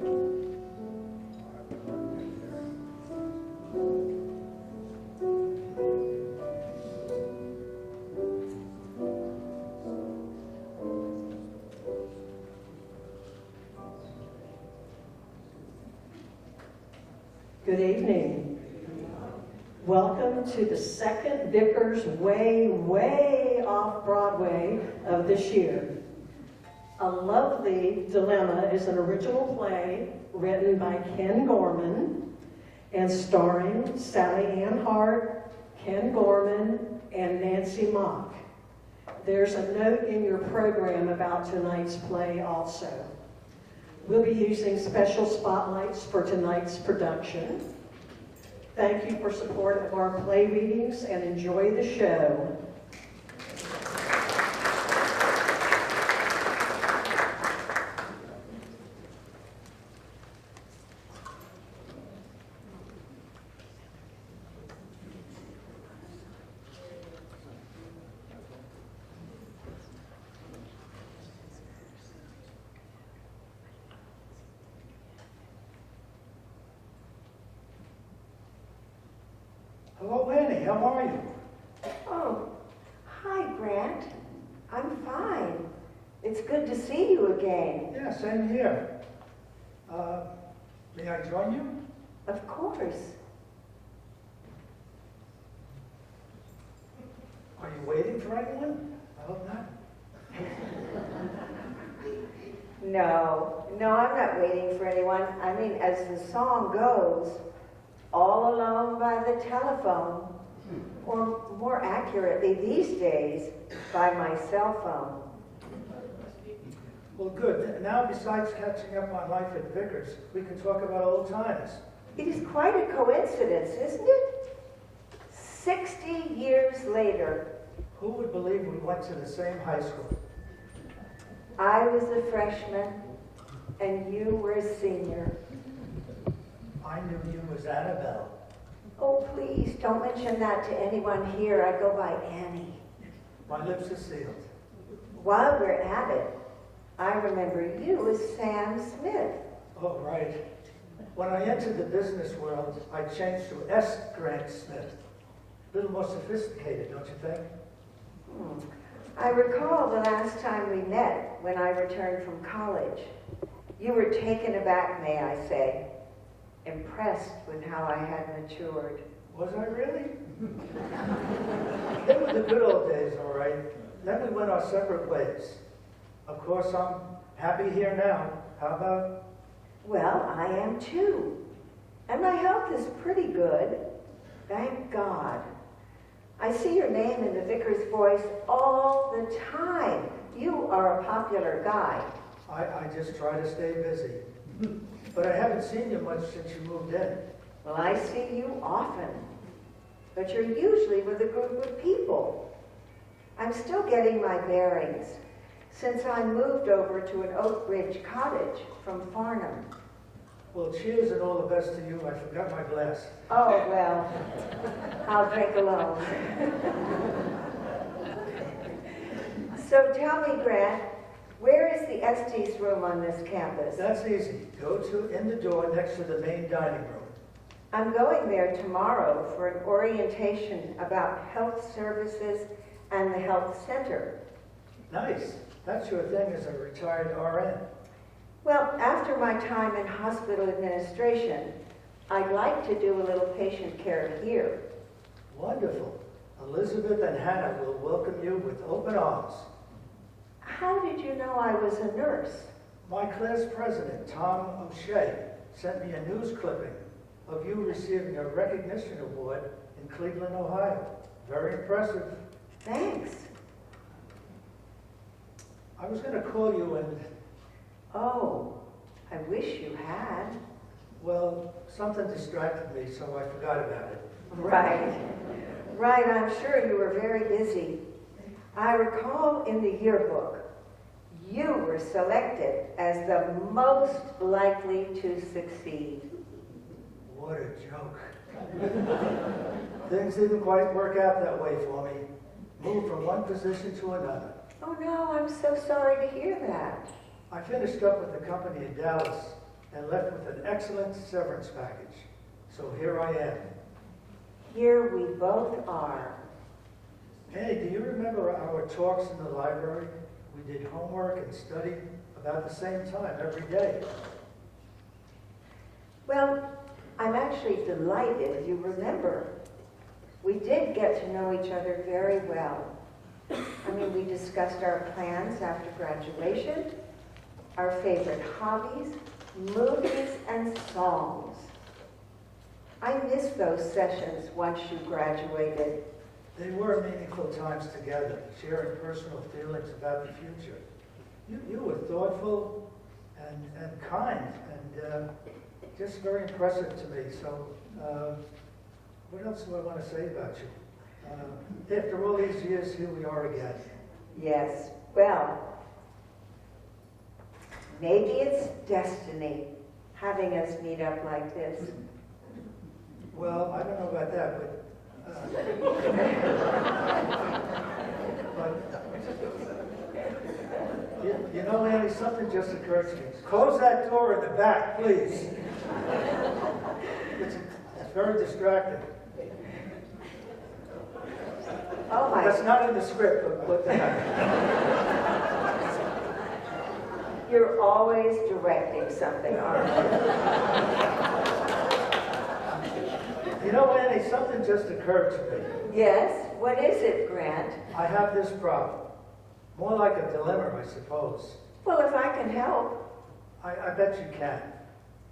Good evening. Welcome to the second Vickers way off Broadway of this year. A Lovely Dilemma is an original play written by Ken Gorman and starring Sally Ann Hart, Ken Gorman, and Nancy Mock. There's a note in your program about tonight's play also. We'll be using special spotlights for tonight's production. Thank you for support of our play readings and enjoy the show. Hello, Annie. How are you? Oh, hi, Grant. I'm fine. It's good to see you again. Yeah, same here. May I join you? Of course. Are you waiting for anyone? I hope not. No, I'm not waiting for anyone. I mean, as the song goes, all alone by the telephone, or more accurately these days, by my cell phone. Well, good. Now, besides catching up on life at Vickers, we can talk about old times. It is quite a coincidence, isn't it? 60 years later, Who would believe we went to the same high school? I was a freshman and you were a senior. I knew you as Annabelle. Oh, please, don't mention that to anyone here. I go by Annie. My lips are sealed. While we're at it, I remember you as Sam Smith. Oh, right. When I entered the business world, I changed to S. Grant Smith. A little more sophisticated, don't you think? I recall the last time we met when I returned from college. You were taken aback, may I say, impressed with how I had matured. Was I really? They were the good old days, all right. Then we went our separate ways. Of course, I'm happy here now. How about? Well, I am too. And my health is pretty good. Thank God. I see your name in the Vickers Voice all the time. You are a popular guy. I just try to stay busy. But I haven't seen you much since you moved in. Well, I see you often. But you're usually with a group of people. I'm still getting my bearings since I moved over to an Oak Ridge cottage from Farnham. Well, cheers and all the best to you. I forgot my glass. Oh, well, I'll drink alone. So tell me, Grant, where is the Estes room on this campus? That's easy. Go to in the door next to the main dining room. I'm going there tomorrow for an orientation about health services and the health center. Nice. That's your thing as a retired RN. Well, after my time in hospital administration, I'd like to do a little patient care here. Wonderful. Elizabeth and Hannah will welcome you with open arms. How did you know I was a nurse? My class president, Tom O'Shea, sent me a news clipping of you receiving a recognition award in Cleveland, Ohio. Very impressive. Thanks. I was going to call you and, Oh, I wish you had. well, something distracted me, so I forgot about it. Right, I'm sure you were very busy. I recall in the yearbook, you were selected as the most likely to succeed. What a joke. Things didn't quite work out that way for me. Moved from one position to another. Oh no, I'm so sorry to hear that. I finished up with the company in Dallas and excellent severance package. So here I am. Here we both are. Hey, do you remember our talks in the library? We did homework and studied about the same time every day. Well, I'm actually delighted you remember. We did get to know each other very well. I mean, we discussed our plans after graduation, our favorite hobbies, movies, and songs. I miss those sessions once you graduated. They were meaningful times together, sharing personal feelings about the future. You were thoughtful and kind and just very impressive to me. So what else do I want to say about you? After all these years, here we are again. Yes, well, maybe it's destiny having us meet up like this. Well, I don't know about that, but you know, Annie, something just occurred to me. Close that door in the back, please. It's very distracting. Oh my, That's not in the script, but what the heck. you're always directing something, aren't You know, Annie, something just occurred to me. you? Yes, what is it, Grant? I have this problem. More like a dilemma, I suppose. Well, if I can help. I bet you can.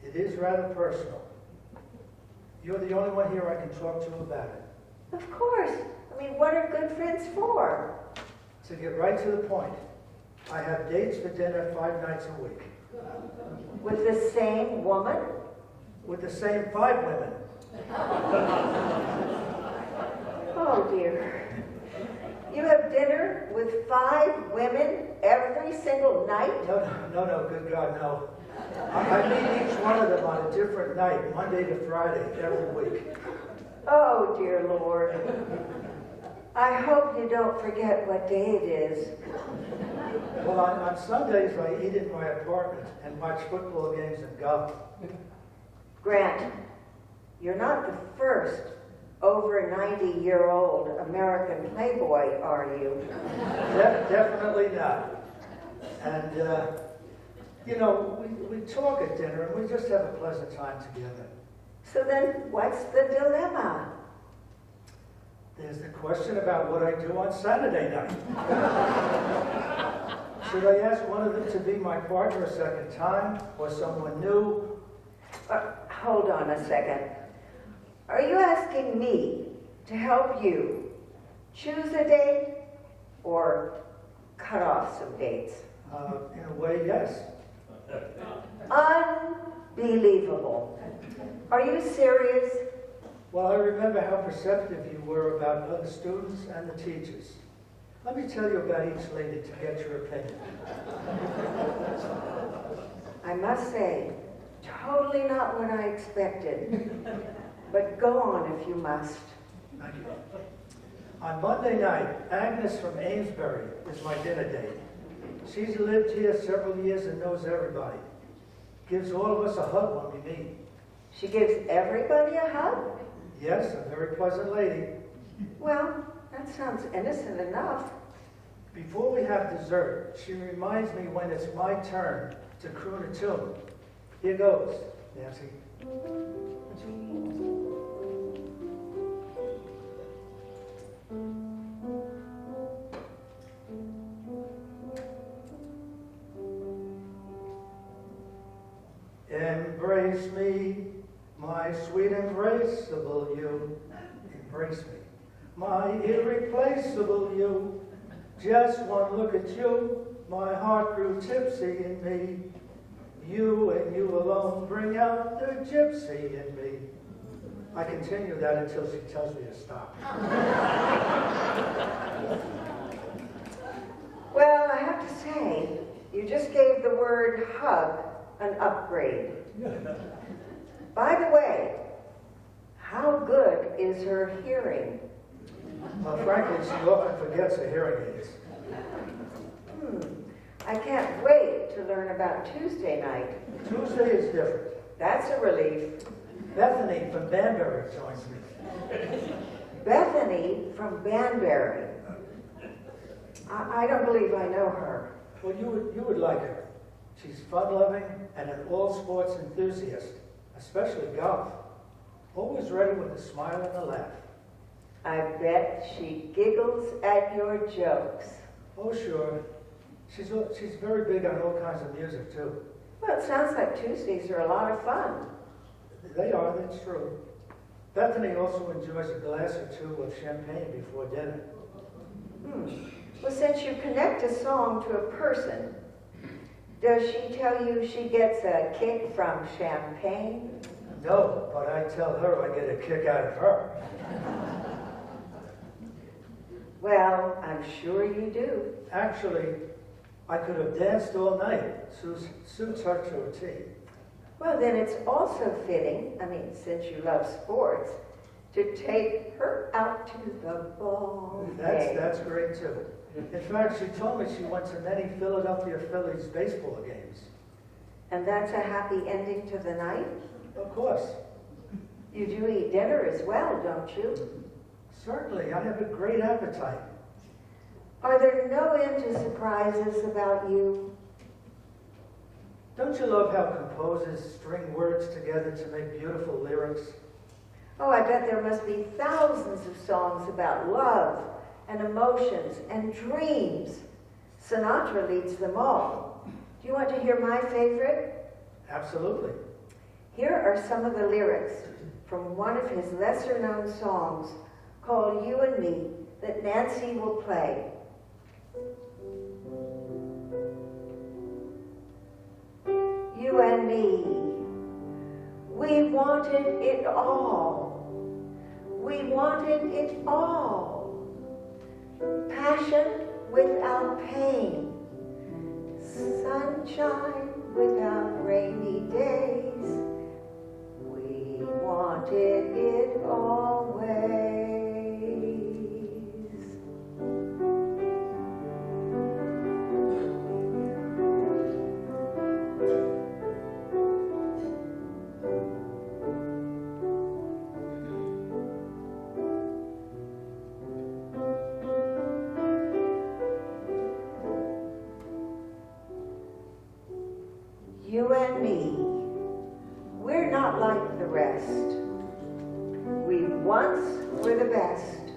It is rather personal. You're the only one here I can talk to about it. Of course. I mean, what are good friends for? To get right to the point, I have dates for dinner 5 nights a week. With the same woman? With the same 5 women. Oh, dear. You have dinner with 5 women every single night? No, good God, no. I meet each one of them on a different night, Monday to Friday, every week. Oh, dear Lord. I hope you don't forget what day it is. Well, on Sundays, I eat in my apartment and watch football games and golf. Grant, you're not the first over 90-year-old American playboy, are you? Definitely not. And, you know, we talk at dinner and we just have a pleasant time together. So then what's the dilemma? There's the question about what I do on Saturday night. Should I ask one of them to be my partner a second time, or someone new? Hold on a second. Are you asking me to help you choose a date or cut off some dates? In a way, yes. Unbelievable. Are you serious? Well, I remember how perceptive you were about other students and the teachers. Let me tell you about each lady to get your opinion. I must say, totally not what I expected. But go on if you must. Thank you. On Monday night, Agnes from Amesbury is my dinner date. She's lived here several years and knows everybody. Gives all of us a hug when we meet. She gives everybody a hug? Yes, a very pleasant lady. Well, that sounds innocent enough. Before we have dessert, she reminds me when it's my turn to croon a tune. Here goes, Nancy. Embrace me, my sweet embraceable you. Embrace me, my irreplaceable you. Just one look at you, my heart grew tipsy in me. You and you alone bring out the gypsy in me. I continue that until she tells me to stop. Well, I have to say, you just gave the word hug an upgrade. By the way, how good is her hearing? Well, frankly, she often forgets her hearing aids. I can't wait to learn about Tuesday night. Tuesday is different. That's a relief. Bethany from Banbury joins me. Bethany from Banbury. I don't believe I know her. Well, you would like her. She's fun-loving and an all-sports enthusiast, especially golf. Always ready with a smile and a laugh. I bet she giggles at your jokes. Oh, sure. She's very big on all kinds of music, too. Well, it sounds like Tuesdays are a lot of fun. They are, that's true. Bethany also enjoys a glass or two of champagne before dinner. Well, since you connect a song to a person, does she tell you she gets a kick from champagne? No, but I tell her I get a kick out of her. Well, I'm sure you do. Actually, I could have danced all night. Suits her to a T. Well, then it's also fitting, since you love sports, to take her out to the ball game. That's great, too. In fact, she told me she went to many Philadelphia Phillies baseball games. And that's a happy ending to the night? Of course. You do eat dinner as well, don't you? Certainly, I have a great appetite. Are there no end to surprises about you? Don't you love how composers string words together to make beautiful lyrics? Oh, I bet there must be thousands of songs about love and emotions and dreams. Sinatra leads them all. Do you want to hear my favorite? Absolutely. Here are some of the lyrics from one of his lesser-known songs called You and Me that Nancy will play. You and me, we wanted it all. We wanted it all. Passion without pain, sunshine without rainy days. We wanted it always. You and me, we're not like the rest. We once were the best,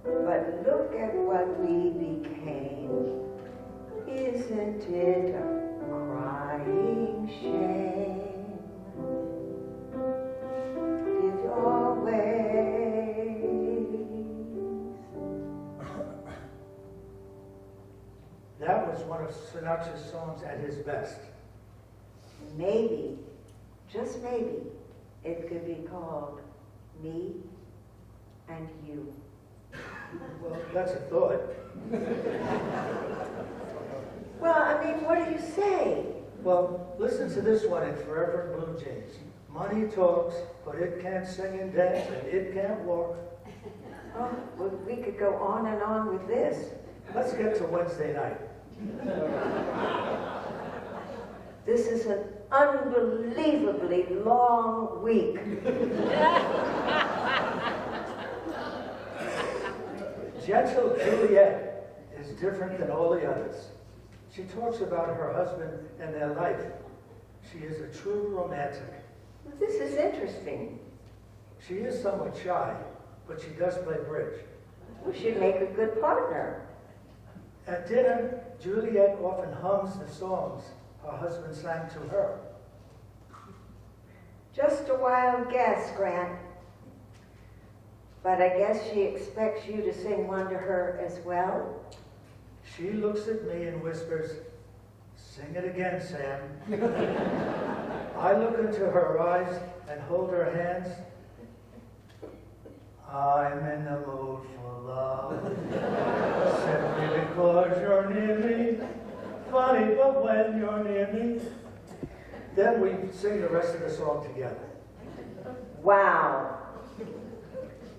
but look at what we became. Isn't it a crying shame? It always. That was one of Sinatra's songs at his best. Maybe, just maybe, it could be called Me and You. Well, that's a thought. Well, what do you say? Well, listen to this one in Forever in Blue Jeans. Money talks, but it can't sing and dance, and it can't walk. Oh, well, we could go on and on with this. Let's get to Wednesday night. This is an unbelievably long week. Gentle Juliet is different than all the others. She talks about her husband and their life. She is a true romantic. Well, this is interesting. She is somewhat shy, but she does play bridge. We should make a good partner. At dinner, Juliet often hums the songs her husband sang to her. Just a wild guess, Grant. But I guess she expects you to sing one to her as well. She looks at me and whispers, "Sing it again, Sam." I look into her eyes and hold her hands. I'm in the mood for love, simply because you're near me. Funny, but when you're near me. Then we sing the rest of the song together. Wow.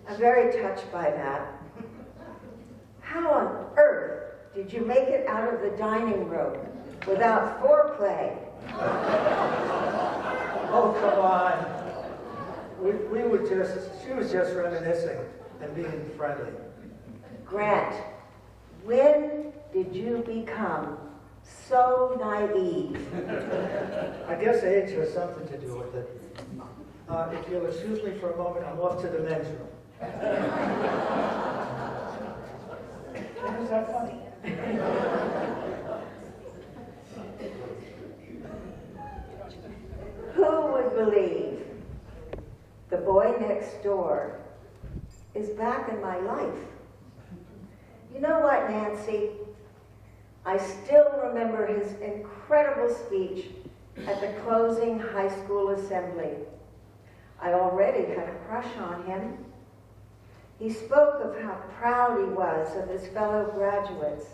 I'm very touched by that. How on earth did you make it out of the dining room without foreplay? Oh, come on. She was just reminiscing and being friendly. Grant, when did you become so naive? I guess age has something to do with it. If you'll excuse me for a moment, I'm off to the men's room. Is that funny? Who would believe the boy next door is back in my life? You know what, Nancy? I still remember his incredible speech at the closing high school assembly. I already had a crush on him. He spoke of how proud he was of his fellow graduates,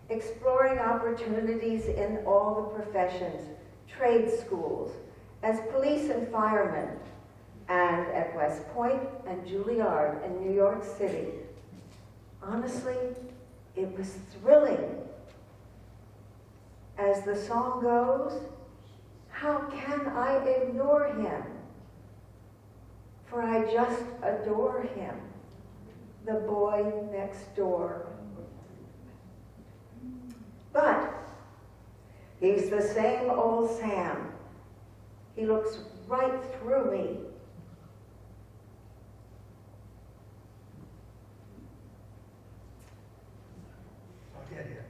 exploring opportunities in all the professions, trade schools, as police and firemen, and at West Point and Juilliard in New York City. Honestly, it was thrilling. As the song goes, how can I ignore him? For I just adore him, the boy next door. But he's the same old Sam. He looks right through me. I'll get here.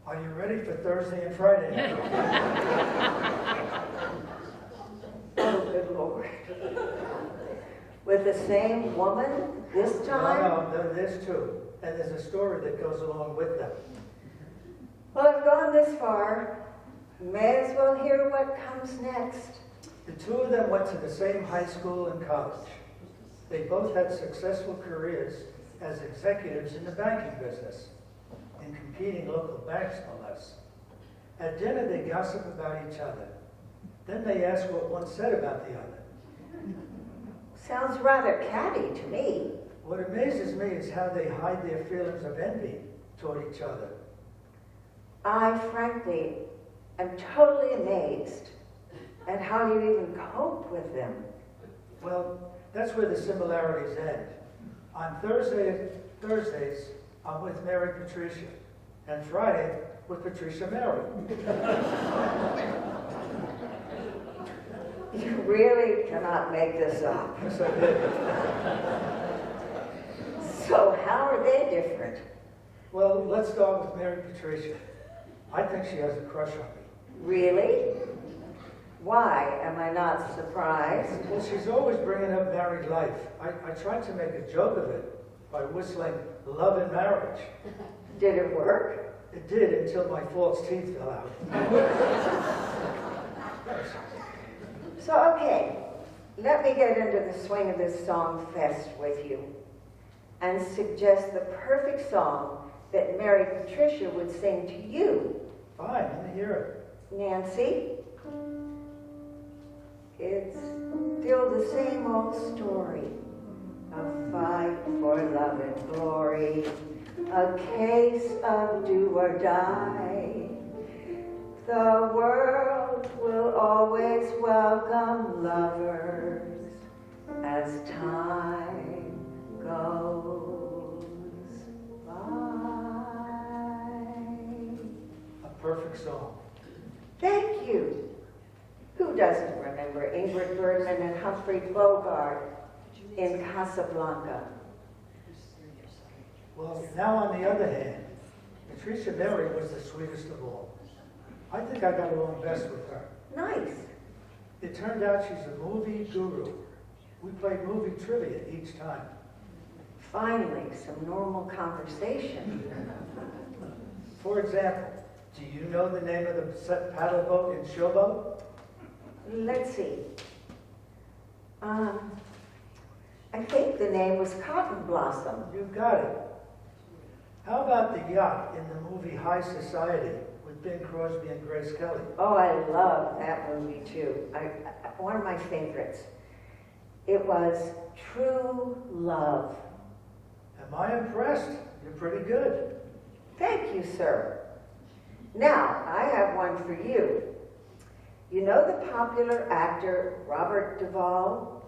Are you ready for Thursday and Friday? Oh, good Lord. With the same woman this time? No, there's two. And there's a story that goes along with them. Well, I've gone this far. May as well hear what comes next. The two of them went to the same high school and college. They both had successful careers as executives in the banking business, in competing local banks, no less. At dinner, they gossip about each other. Then they ask what one said about the other. Sounds rather catty to me. What amazes me is how they hide their feelings of envy toward each other. I, frankly, am totally amazed at how you even cope with them. Well, that's where the similarities end. On Thursdays, I'm with Mary Patricia, and Friday with Patricia Mary. You really cannot make this up. Yes, I did. So how are they different? Well, let's start with Mary Patricia. I think she has a crush on me. Really? Why am I not surprised? Well, she's always bringing up married life. I tried to make a joke of it by whistling Love and Marriage. Did it work? It did until my false teeth fell out. So, okay, let me get into the swing of this song fest with you and suggest the perfect song that Mary Patricia would sing to you. Fine, let me hear it. Nancy, it's still the same old story. A fight for love and glory, a case of do or die. The world will always welcome lovers as time goes by. A perfect song. Thank you. Who doesn't remember Ingrid Bergman and Humphrey Bogart in Casablanca? Well, now on the other hand, Patricia Mary was the sweetest of all. I think I got along best with her. Nice. It turned out she's a movie guru. We played movie trivia each time. Finally, some normal conversation. For example, do you know the name of the set paddle boat in Showboat? Let's see. I think the name was Cotton Blossom. You've got it. How about the yacht in the movie High Society with Bing Crosby and Grace Kelly? Oh, I love that movie too. One of my favorites. It was True Love. Am I impressed? You're pretty good. Thank you, sir. Now, I have one for you. You know the popular actor Robert Duvall?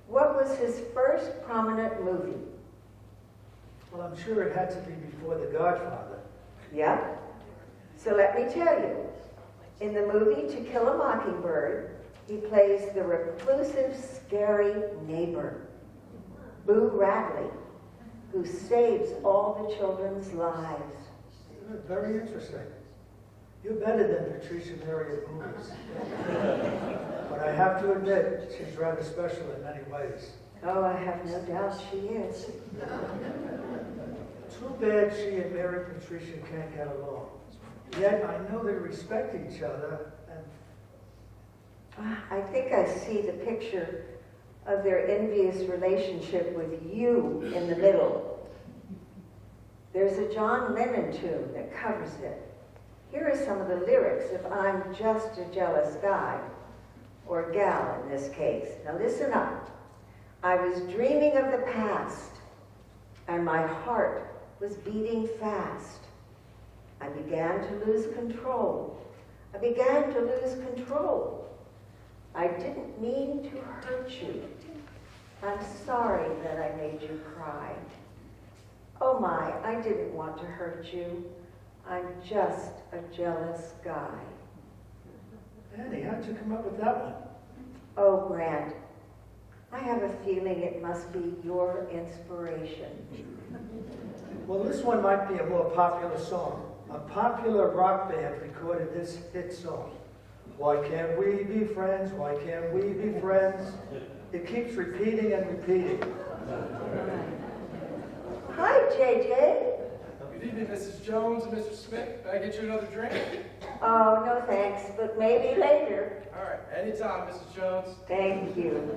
What was his first prominent movie? Well, I'm sure it had to be before The Godfather. Yep. So let me tell you. In the movie To Kill a Mockingbird, he plays the reclusive, scary neighbor, Boo Radley, who saves all the children's lives. Very interesting. You're better than Patricia Mary at movies. But I have to admit, she's rather special in many ways. Oh, I have no doubt she is. Too bad she and Mary Patricia can't get along. Yet I know they respect each other, and I think I see the picture of their envious relationship with you in the middle. There's a John Lennon tune that covers it. Here are some of the lyrics if I'm just a jealous guy, or gal in this case. Now listen up. I was dreaming of the past, and my heart was beating fast. I began to lose control. I began to lose control. I didn't mean to hurt you. I'm sorry that I made you cry. Oh my, I didn't want to hurt you. I'm just a jealous guy. Annie, how'd you come up with that one? Oh, Grant, I have a feeling it must be your inspiration. Well, this one might be a more popular song. A popular rock band recorded this hit song. Why can't we be friends? Why can't we be friends? It keeps repeating and repeating. Hi, JJ. Good evening, Mrs. Jones and Mr. Smith. Can I get you another drink? Oh, no thanks, but maybe later. All right, anytime, Mrs. Jones. Thank you.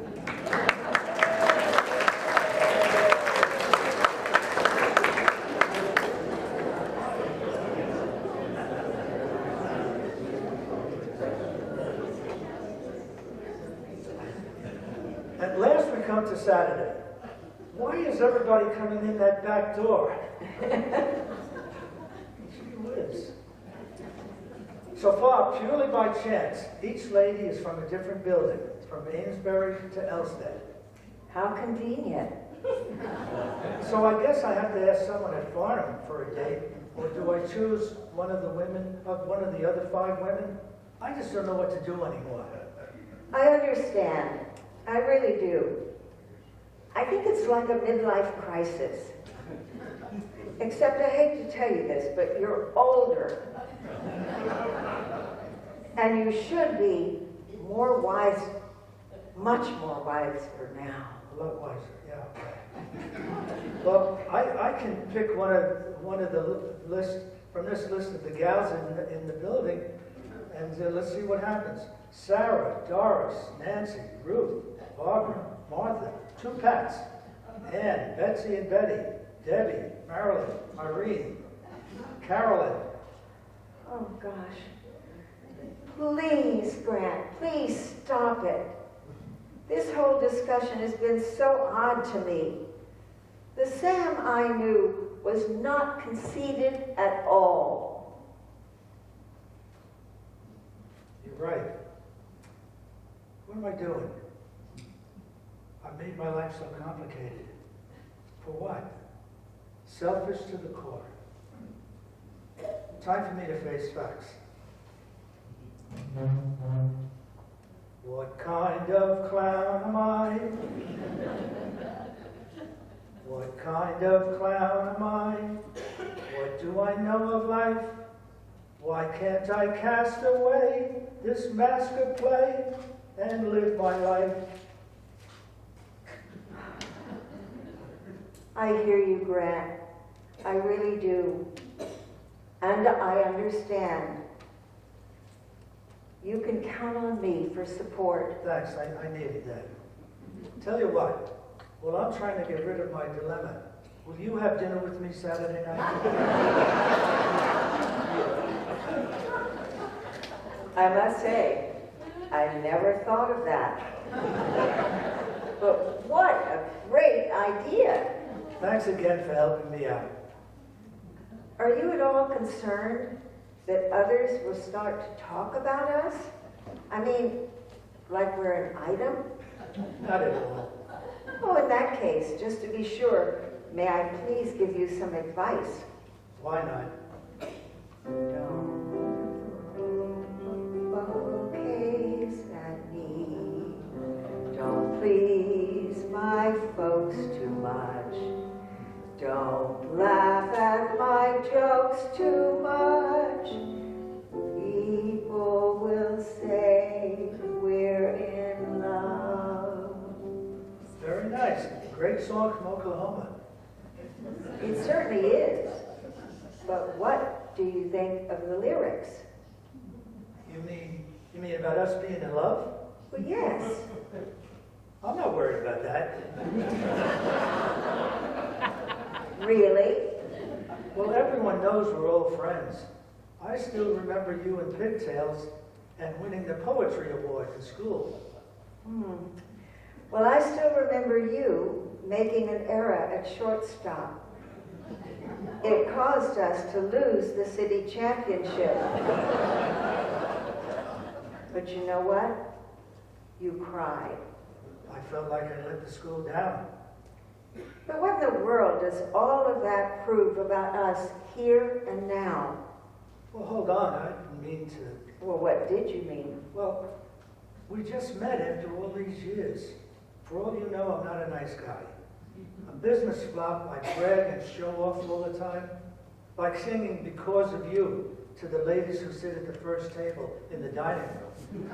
At last we come to Saturday. Why is everybody coming in that back door? Gee whiz. So far, purely by chance, each lady is from a different building, from Amesbury to Elstead. How convenient. So I guess I have to ask someone at Farnham for a date, or do I choose one of the other 5 women? I just don't know what to do anymore. I understand. I really do. I think it's like a midlife crisis. Except I hate to tell you this, but you're older. And you should be more wise, much more wiser now. A lot wiser, yeah. Well, I can pick one of the list from this list of the gals in the building, and let's see what happens. Sarah, Doris, Nancy, Ruth, Barbara, Martha, 2 Pats, Ann, Betsy and Betty, Debbie, Marilyn, Irene, Carolyn. Oh, gosh. Please, Grant, please stop it. This whole discussion has been so odd to me. The Sam I knew was not conceited at all. You're right. What am I doing? I've made my life so complicated. For what? Selfish to the core. Time for me to face facts. What kind of clown am I? What kind of clown am I? What do I know of life? Why can't I cast away this mask of play and live my life? I hear you, Grant. I really do. And I understand. You can count on me for support. Thanks, I needed that. Tell you what, while I'm trying to get rid of my dilemma, will you have dinner with me Saturday night? I must say, I never thought of that. But what a great idea. Thanks again for helping me out. Are you at all concerned that others will start to talk about us? I mean, like we're an item? Not at all. Oh, in that case, just to be sure, may I please give you some advice? Why not? Don't bouquets at me. Don't please my folks too much. Don't laugh at my jokes too much. People will say we're in love. Very nice. Great song from Oklahoma. It certainly is. But what do you think of the lyrics? You mean about us being in love? Well, yes. I'm not worried about that. Really? Well, everyone knows we're old friends. I still remember you in Pigtails and winning the poetry award in school. Well, I still remember you making an error at shortstop. It caused us to lose the city championship. But you know what? You cried. I felt like I let the school down. But what in the world does all of that prove about us here and now? Well, hold on. I didn't mean to. Well, what did you mean? Well, we just met after all these years. For all you know, I'm not a nice guy. A business flop, I brag and show off all the time. Like singing Because of You to the ladies who sit at the first table in the dining room.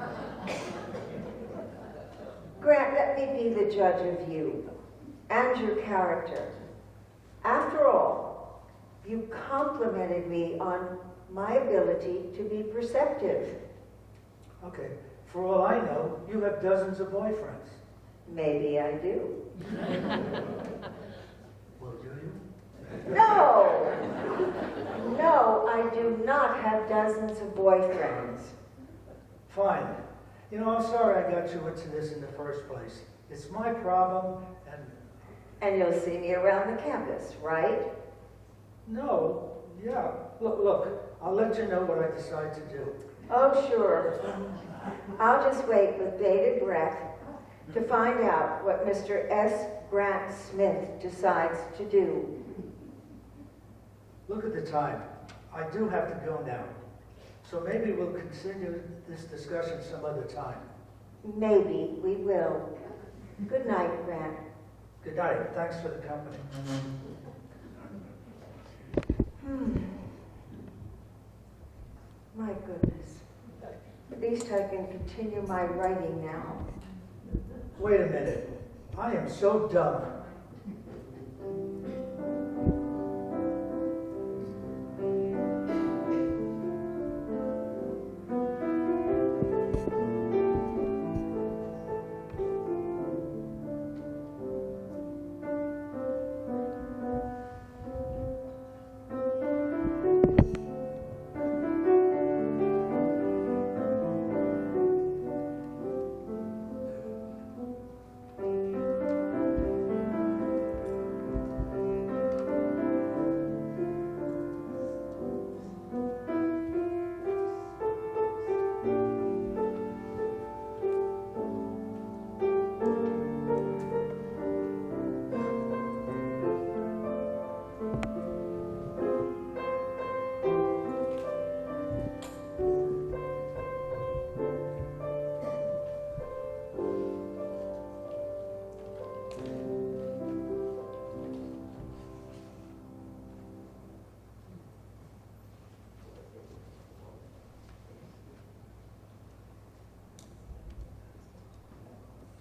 Grant, let me be the judge of you and your character. After all, you complimented me on my ability to be perceptive. Okay, for all I know, you have dozens of boyfriends. Maybe I do. Well, do you? No! No, I do not have dozens of boyfriends. Fine. You know, I'm sorry I got you into this in the first place. It's my problem, and And you'll see me around the campus, right? no, yeah. Look, I'll let you know what I decide to do. Oh, sure. I'll just wait with bated breath to find out what Mr. S. Grant Smith decides to do. Look at the time. I do have to go now. So maybe we'll continue this discussion some other time. Maybe we will. Good night, Grant. Good night. Thanks for the company. My goodness. At least I can continue my writing now. Wait a minute. I am so dumb.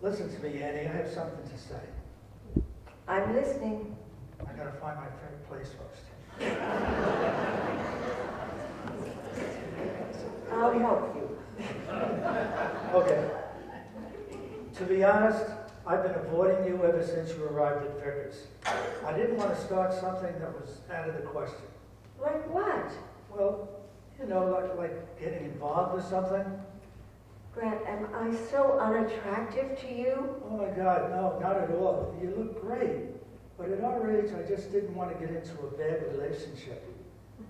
Listen to me, Annie. I have something to say. I'm listening. I gotta find my third place first. I'll help you. Okay. To be honest, I've been avoiding you ever since you arrived at Vickers. I didn't want to start something that was out of the question. Like what? Well, you know, like getting involved with something. Grant, am I so unattractive to you? Oh my God, no, not at all. You look great. But at our age, I just didn't want to get into a bad relationship.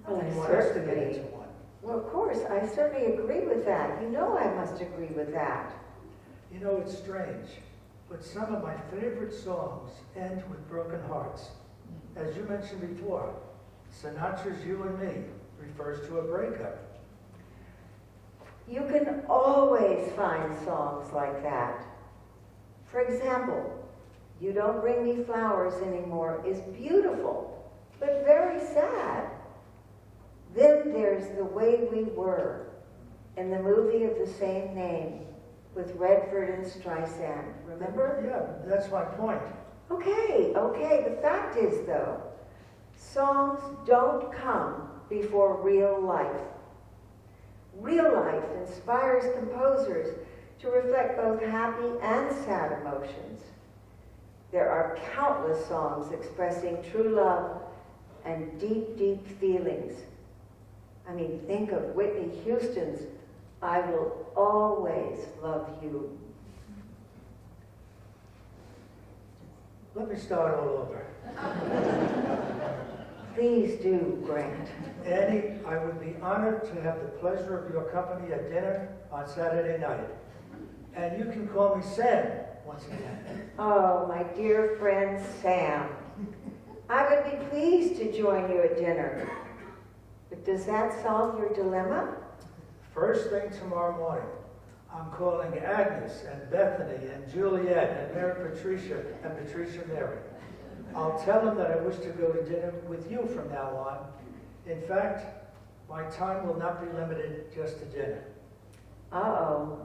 I Oh, didn't want us to get certainly. into one. Well, of course, I certainly agree with that. You know I must agree with that. You know, it's strange, but some of my favorite songs end with broken hearts. As you mentioned before, Sinatra's You and Me refers to a breakup. You can always find songs like that. For example, You Don't Bring Me Flowers Anymore is beautiful, but very sad. Then there's The Way We Were in the movie of the same name with Redford and Streisand. Remember? Yeah, that's my point. Okay. The fact is, though, songs don't come before real life. Real life inspires composers to reflect both happy and sad emotions. There are countless songs expressing true love and deep, deep feelings. I mean, think of Whitney Houston's I Will Always Love You. Let me start all over. Please do, Grant. Annie, I would be honored to have the pleasure of your company at dinner on Saturday night. And you can call me Sam once again. Oh, my dear friend Sam. I would be pleased to join you at dinner. But does that solve your dilemma? First thing tomorrow morning, I'm calling Agnes and Bethany and Juliet and Mary Patricia and Patricia Mary. I'll tell them that I wish to go to dinner with you from now on. In fact, my time will not be limited just to dinner. Uh-oh.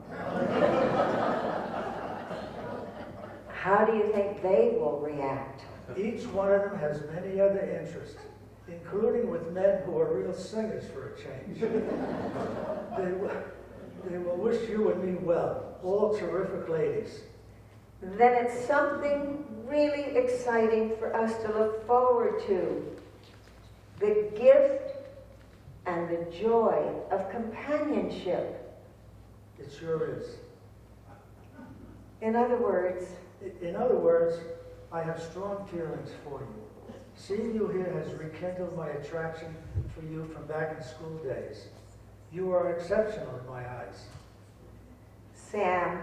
How do you think they will react? Each one of them has many other interests, including with men who are real singers for a change. They will wish you and me well, all terrific ladies. Then it's something really exciting for us to look forward to. The gift and the joy of companionship. It sure is. In other words, In other words, I have strong feelings for you. Seeing you here has rekindled my attraction for you from back in school days. You are exceptional in my eyes. Sam,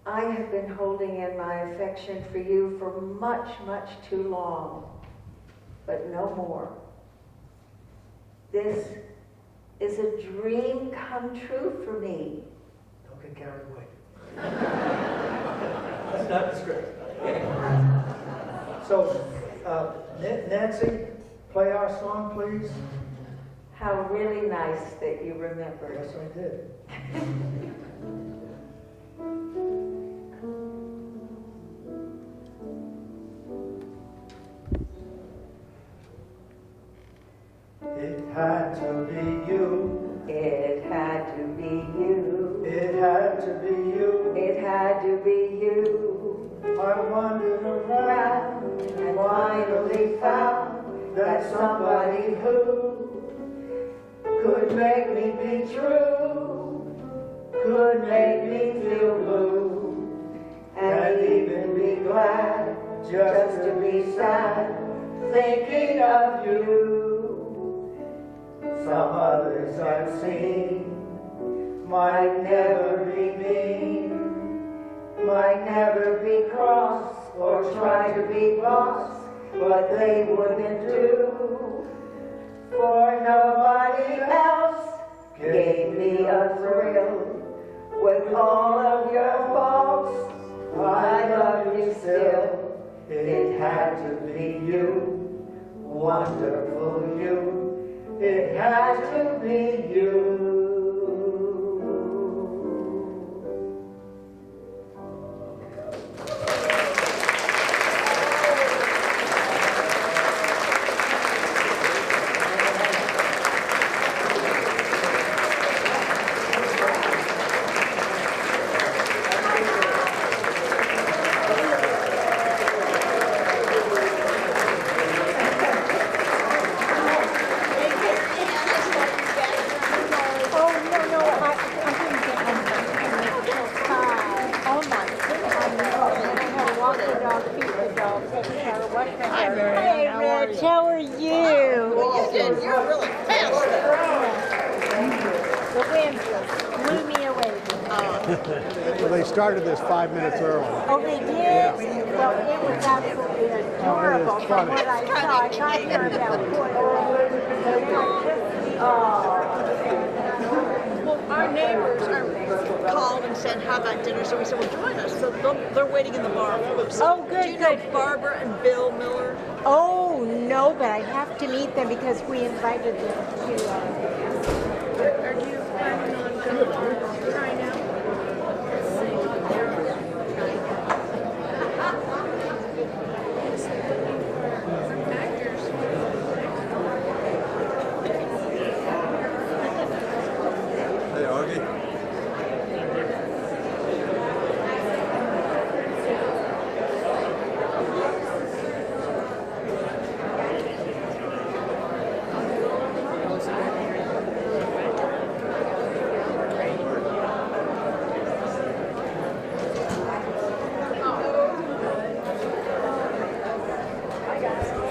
I have been holding in my affection for you for much, much too long, but no more. This is a dream come true for me. Don't get carried away. That's not the script. So, Nancy, play our song, please. How really nice that you remembered. Yes, I did. It had to be you. It had to be you. It had to be you. It had to be you. I wandered around And finally found that somebody who could make me be true, could make me feel blue, and even be glad just to be sad, thinking of you. some others I've seen might never be mean, Might never be cross or try to be boss, but they wouldn't do. For nobody else gave me a thrill. With all of your faults, I love you still. It had to be you, wonderful you. It had to be you. Hey, Rich, how are you? Well, you did. You're really fast. The wind just blew me away. So they started this 5 minutes early. Oh, they did? Well, it was absolutely adorable from what I saw. I got here about 4:30. Well, our neighbors called and said, how about dinner? So we said, well, join us. So they're waiting in the bar for us. Oh, good, Do you know good. Barbara and Bill Miller? Oh, no, but I have to meet them because we invited them to... Are you planning on going?